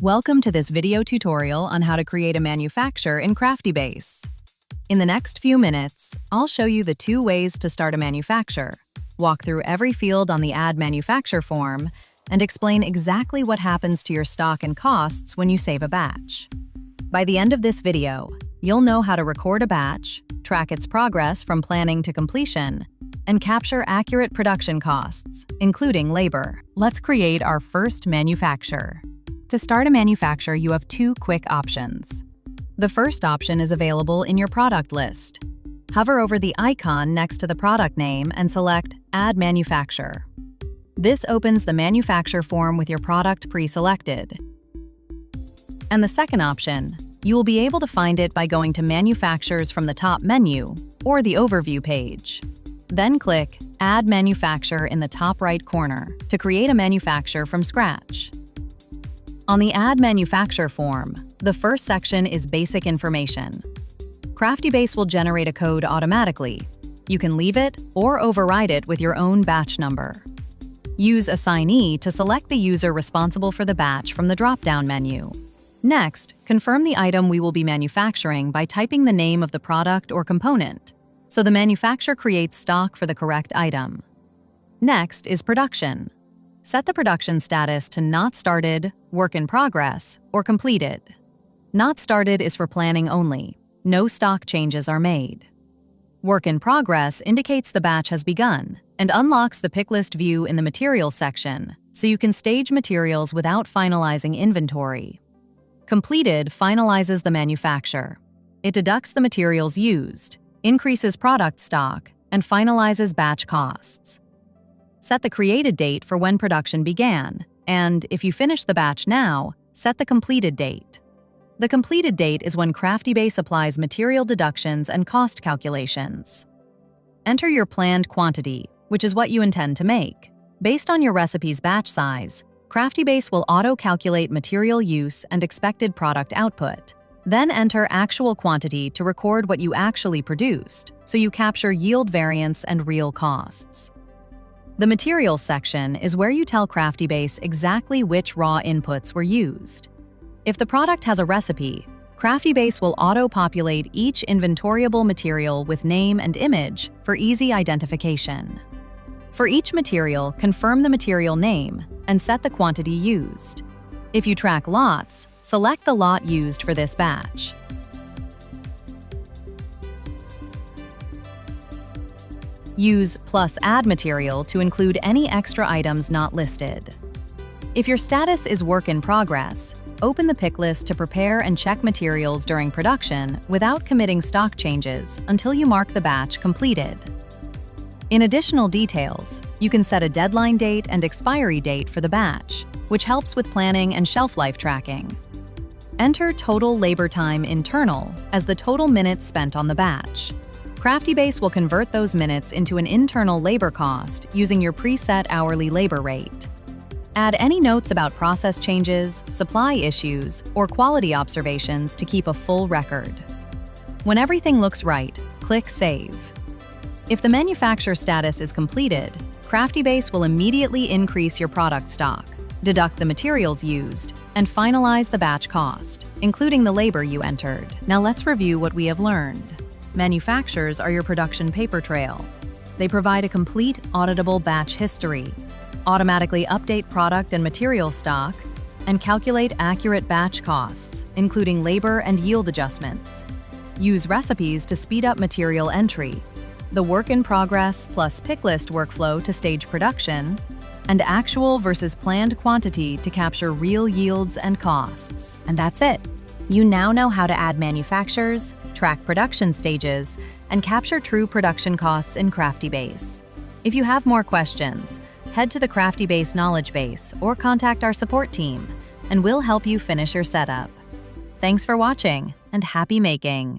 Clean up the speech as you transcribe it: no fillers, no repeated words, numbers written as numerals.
Welcome to this video tutorial on how to create a manufacture in Craftybase. In the next few minutes, I'll show you the 2 ways to start a manufacture, walk through every field on the Add Manufacture form, and explain exactly what happens to your stock and costs when you save a batch. By the end of this video, you'll know how to record a batch, track its progress from planning to completion, and capture accurate production costs, including labor. Let's create our first manufacture. To start a manufacture, you have 2 quick options. The first option is available in your product list. Hover over the icon next to the product name and select Add Manufacture. This opens the manufacture form with your product pre-selected. And the second option, you will be able to find it by going to Manufactures from the top menu or the Overview page. Then click Add Manufacture in the top right corner to create a manufacture from scratch. On the Add Manufacture form, the first section is basic information. Craftybase will generate a code automatically. You can leave it or override it with your own batch number. Use Assignee to select the user responsible for the batch from the drop-down menu. Next, confirm the item we will be manufacturing by typing the name of the product or component, so the manufacturer creates stock for the correct item. Next is production. Set the production status to Not Started, Work in Progress, or Completed. Not Started is for planning only. No stock changes are made. Work in Progress indicates the batch has begun and unlocks the Picklist view in the Materials section, so you can stage materials without finalizing inventory. Completed finalizes the manufacture. It deducts the materials used, increases product stock, and finalizes batch costs. Set the created date for when production began, and if you finish the batch now, set the completed date. The completed date is when Craftybase applies material deductions and cost calculations. Enter your planned quantity, which is what you intend to make. Based on your recipe's batch size, Craftybase will auto-calculate material use and expected product output. Then enter actual quantity to record what you actually produced, so you capture yield variance and real costs. The Materials section is where you tell Craftybase exactly which raw inputs were used. If the product has a recipe, Craftybase will auto-populate each inventoriable material with name and image for easy identification. For each material, confirm the material name and set the quantity used. If you track lots, select the lot used for this batch. Use +add material to include any extra items not listed. If your status is work in progress, open the Picklist to prepare and check materials during production without committing stock changes until you mark the batch completed. In additional details, you can set a deadline date and expiry date for the batch, which helps with planning and shelf life tracking. Enter total labor time internal as the total minutes spent on the batch. Craftybase will convert those minutes into an internal labor cost using your preset hourly labor rate. Add any notes about process changes, supply issues, or quality observations to keep a full record. When everything looks right, click Save. If the manufacture status is completed, Craftybase will immediately increase your product stock, deduct the materials used, and finalize the batch cost, including the labor you entered. Now let's review what we have learned. Manufactures are your production paper trail. They provide a complete, auditable batch history, automatically update product and material stock, and calculate accurate batch costs, including labor and yield adjustments. Use recipes to speed up material entry, the work in progress plus Picklist workflow to stage production, and actual versus planned quantity to capture real yields and costs. And that's it. You now know how to add manufactures, track production stages, and capture true production costs in Craftybase. If you have more questions, head to the Craftybase knowledge base or contact our support team, and we'll help you finish your setup. Thanks for watching, and happy making!